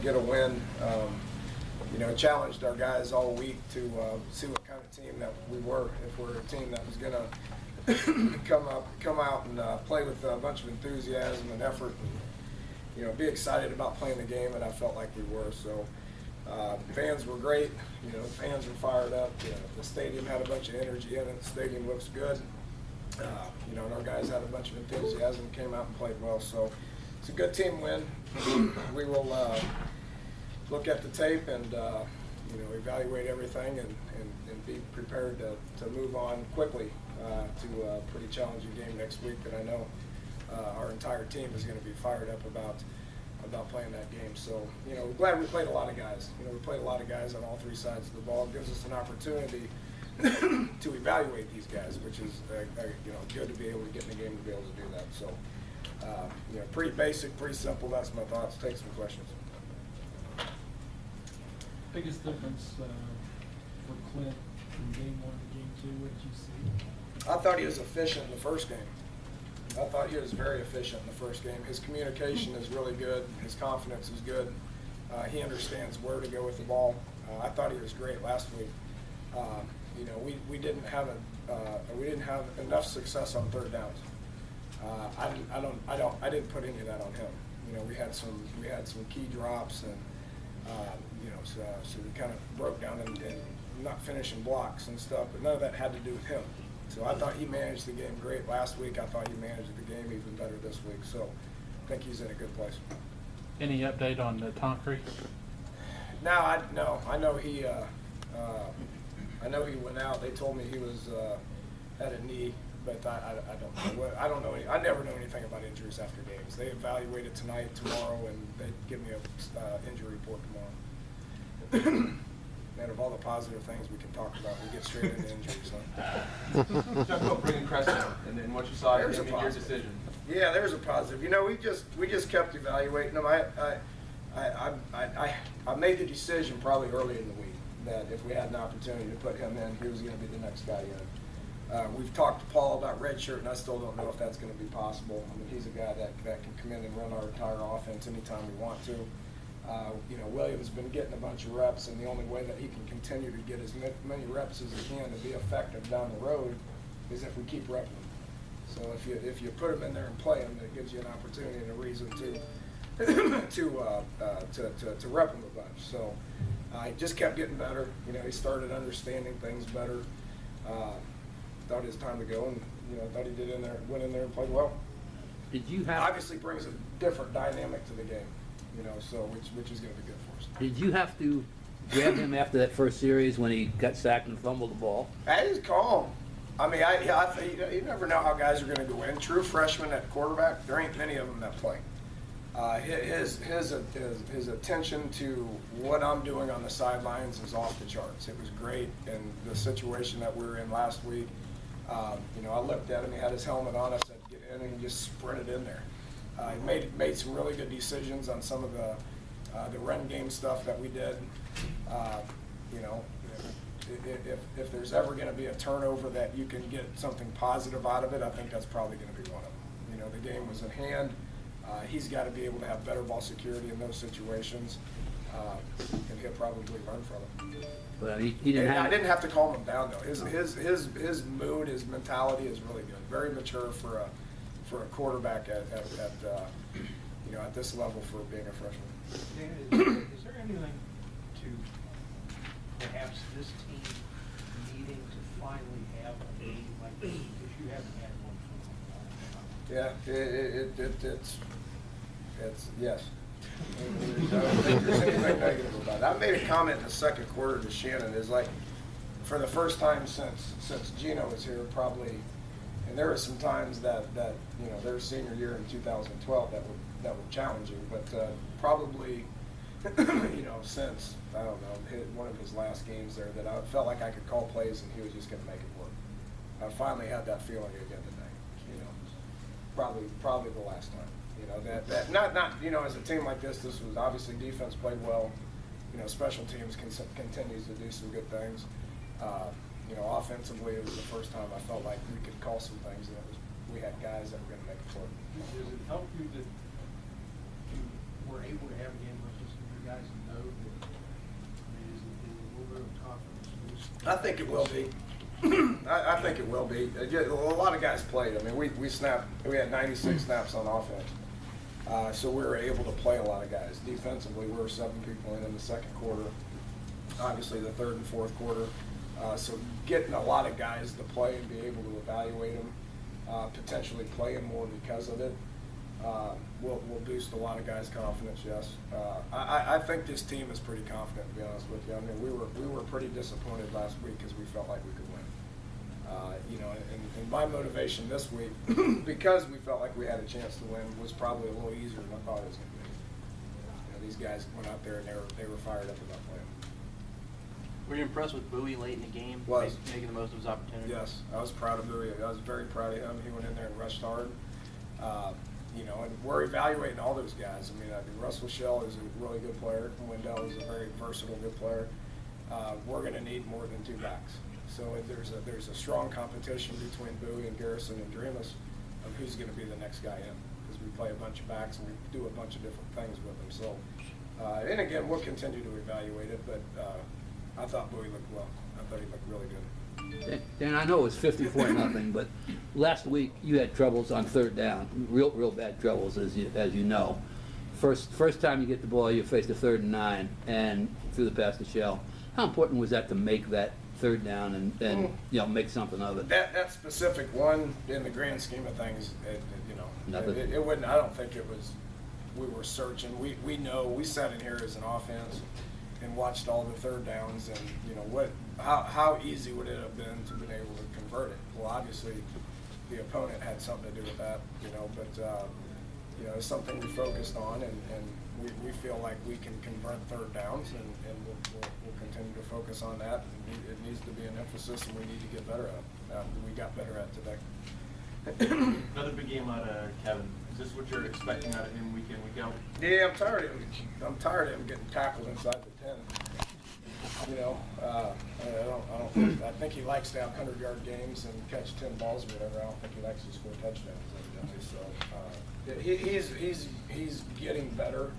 get a win. Challenged our guys all week to see what kind of team that we were. If we're a team that was going to come out and play with a bunch of enthusiasm and effort, and be excited about playing the game, and I felt like we were. So fans were great. Fans were fired up. The stadium had a bunch of energy in it. The stadium looks good. And our guys had a bunch of enthusiasm, came out and played well. So it's a good team win. We will look at the tape and evaluate everything and be prepared to move on quickly to a pretty challenging game next week that I know our entire team is going to be fired up about playing that game. So we're glad we played a lot of guys. We played a lot of guys on all three sides of the ball. It gives us an opportunity to evaluate these guys, which is good to be able to get in the game to be able to do that. So pretty basic, pretty simple. That's my thoughts. Take some questions. Biggest difference for Clint from game 1 to game 2, what did you see? I thought he was efficient in the first game. I thought he was very efficient in the first game. His communication is really good. His confidence is good. He understands where to go with the ball. I thought he was great last week. We didn't have enough success on third downs. I didn't put any of that on him. We had some key drops and so we kind of broke down and not finishing blocks and stuff, but none of that had to do with him. So I thought he managed the game great last week. I thought he managed the game even better this week. So I think he's in a good place. Any update on the Tonkery? No, I know he went out. They told me he was had a knee, but I don't know. I don't know. I never know anything about injuries after games. They evaluate it tonight, tomorrow, and they give me a injury report tomorrow. Man, of all the positive things we can talk about, we get straight into injuries. Talk about bringing Preston and then what you saw in your decision. Yeah, there's a positive. We just kept evaluating him. I made the decision probably early in the week that if we had an opportunity to put him in, he was going to be the next guy in. We've talked to Paul about redshirt, and I still don't know if that's going to be possible. I mean, he's a guy that can come in and run our entire offense anytime we want to. William's been getting a bunch of reps, and the only way that he can continue to get as many reps as he can to be effective down the road is if we keep repping him. So if you put him in there and play him, it gives you an opportunity and a reason to rep him a bunch. So he just kept getting better. He started understanding things better. Thought it was time to go, and thought he went in there and played well. Did you have obviously brings a different dynamic to the game, so which is going to be good for us. Did you have to grab him after that first series when he got sacked and fumbled the ball? He's calm. I mean, you never know how guys are going to go in. True freshmen at quarterback, there ain't many of them that play. His attention to what I'm doing on the sidelines is off the charts. It was great in the situation that we were in last week. I looked at him. He had his helmet on. I said, "Get in," and he just sprinted in there. He made some really good decisions on some of the run game stuff that we did. If there's ever going to be a turnover that you can get something positive out of it, I think that's probably going to be one of them. The game was in hand. He's got to be able to have better ball security in those situations, and he'll probably learn from it. Well, he didn't have. I didn't have to calm him down though. His mood, his mentality is really good. Very mature for a quarterback at this level for being a freshman. Dan, is there anything to perhaps this team needing to finally have a game like this, because you haven't had one for a long time? Yeah, it's yes. I don't think there's anything negative about it. I made a comment in the second quarter to Shannon. Is like, for the first time since Gino was here, probably, and there were some times that their senior year in 2012 that were challenging, but probably since I don't know one of his last games there that I felt like I could call plays and he was just going to make it work. I finally had that feeling again today. Probably the last time. That not as a team like this was obviously defense played well. Special teams continues to do some good things. Offensively, it was the first time I felt like we could call some things, and we had guys that were going to make it work. Does it help you that you were able to have a game versus your guys I think it will be. I think it will be. A lot of guys played. I mean, we had 96 snaps on offense. So we were able to play a lot of guys. Defensively, we were 7 people in the second quarter. Obviously, the third and fourth quarter. So getting a lot of guys to play and be able to evaluate them, potentially playing more because of it, will boost a lot of guys' confidence. Yes, I think this team is pretty confident. To be honest with you, I mean, we were pretty disappointed last week because we felt like we could win. You know, and my motivation this week, because we felt like we had a chance to win, was probably a little easier than I thought it was going to be. You know, these guys went out there and they were fired up about playing. Were you impressed with Bowie late in the game, Was. making the most of his opportunity? Yes, I was proud of Bowie. I was very proud of him. He went in there and rushed hard. You know, and we're evaluating all those guys. I mean, Russell Shell is a really good player. Wendell is a very versatile, good player. We're going to need more than 2 backs. So there's a strong competition between Bowie and Garrison and Dreamus of who's going to be the next guy in, because we play a bunch of backs and we do a bunch of different things with them. So, and again, we'll continue to evaluate it, but I thought Bowie looked well. I thought he looked really good. Dan, I know it was 54-0, but last week you had troubles on third down, real bad troubles, as you know. First time you get the ball, you face the 3rd and 9, and through the pass to Shell. How important was that to make that third down and you know, make something of it? That specific one, in the grand scheme of things, you know, it wouldn't. I don't think it was. We were searching. We know. We sat in here as an offense and watched all the third downs, and you know how easy would it have been to been able to convert it? Well, obviously the opponent had something to do with that, you know, but you know, it's something we focused on, and we feel like we can convert third downs, and we'll continue to focus on that. And it needs to be an emphasis, and we need to get better at it. We got better at today. Another big game out of Kevin. Is this what you're expecting out of him week in, week out? Yeah, I'm tired of him getting tackled inside the 10. You know, I think he likes to have 100-yard games and catch 10 balls or whatever. I don't think he likes to score touchdowns evidently. So he's getting better.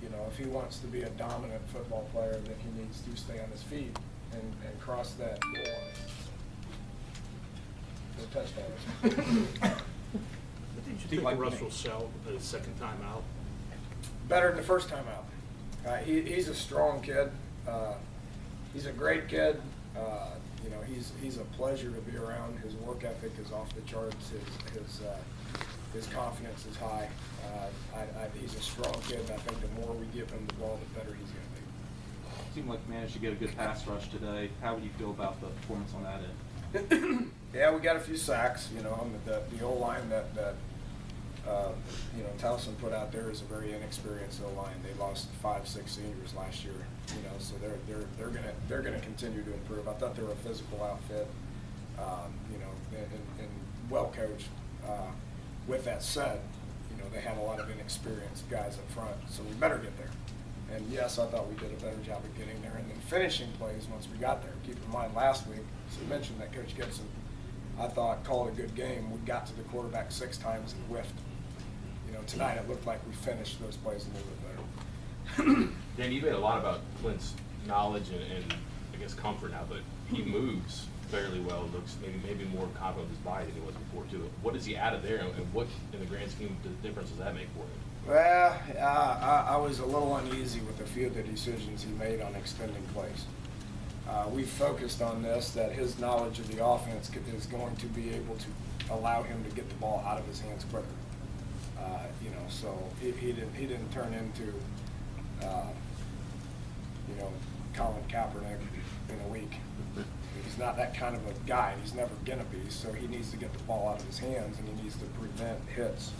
You know, if he wants to be a dominant football player, then he needs to stay on his feet and cross that goal line for touchdowns. What did you think of Russell Shell his second time out? Better than the first time out. He's a strong kid. He's a great kid. You know, he's a pleasure to be around. His work ethic is off the charts. His confidence is high. He's a strong kid, and I think the more we give him the ball, the better he's going to be. Seemed like you managed to get a good pass rush today. How would you feel about the performance on that end? Yeah, we got a few sacks. You know, the O-line that you know, Towson put out there is a very inexperienced O-line. They lost 5-6 seniors last year. You know, so they're gonna continue to improve. I thought they were a physical outfit. You know, and well coached. With that said, you know, they had a lot of inexperienced guys up front, so we better get there. And yes, I thought we did a better job of getting there and then finishing plays once we got there. Keep in mind, last week, so you mentioned that Coach Gibson, I thought, called a good game. We got to the quarterback 6 times and whiffed. You know, tonight it looked like we finished those plays a little bit better. Dan, you made a lot about Clint's knowledge and I guess comfort now, but he moves fairly well. Looks maybe more confident with his body than he was before too. What does he add of there, and what in the grand scheme of difference does that make for him? Well, I was a little uneasy with a few of the decisions he made on extending plays. We focused on this, that his knowledge of the offense is going to be able to allow him to get the ball out of his hands quicker. You know, so he didn't turn into you know, Colin Kaepernick in a week. He's not that kind of a guy. He's never gonna be. So he needs to get the ball out of his hands, and he needs to prevent hits.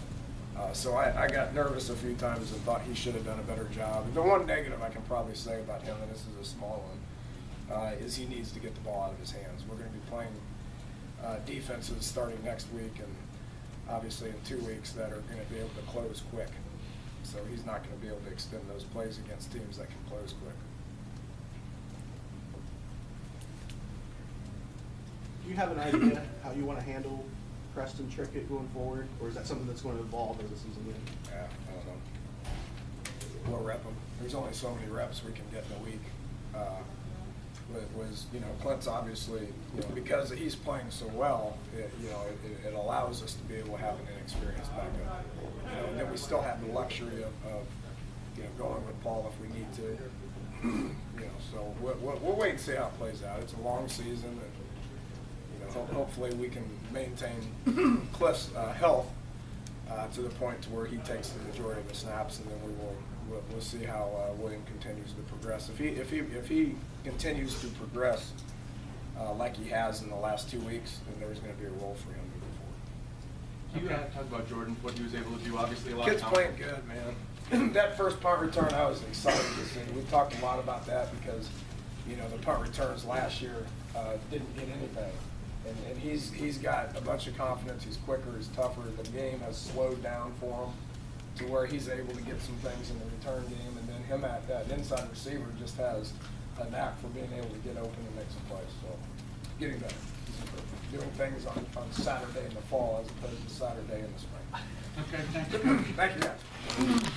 So I got nervous a few times and thought he should have done a better job. The one negative I can probably say about him, and this is a small one, is he needs to get the ball out of his hands. We're going to be playing defenses starting next week, and obviously in 2 weeks, that are going to be able to close quick. So he's not going to be able to extend those plays against teams that can close quick. Do you have an idea how you want to handle Preston Trickett going forward, or is that something that's going to evolve as the season goes? Yeah, I don't know. We'll rep him. There's only so many reps we can get in a week. was, you know, Clint's obviously, you know, because he's playing so well, it allows us to be able to have an inexperienced backup. You know, and then we still have the luxury of you know, going with Paul if we need to. You know, so we'll wait and see how it plays out. It's a long season, and you know, hopefully we can maintain Cliff's health to the point to where he takes the majority of the snaps, and then we'll see how William continues to progress. If he continues to progress like he has in the last 2 weeks, then there's going to be a role for him moving forward. Can you talk about Jordan, what he was able to do? Obviously, a lot Kid's of playing good, man. That first punt return, I was excited to see. We talked a lot about that because, you know, the punt returns last year didn't get anything. And he's got a bunch of confidence. He's quicker, he's tougher. The game has slowed down for him to where he's able to get some things in the return game. And then him at that inside receiver just has a knack for being able to get open and make some plays. So getting better. He's improving. Doing things on Saturday in the fall as opposed to Saturday in the spring. Okay, thank you. Thank you, guys.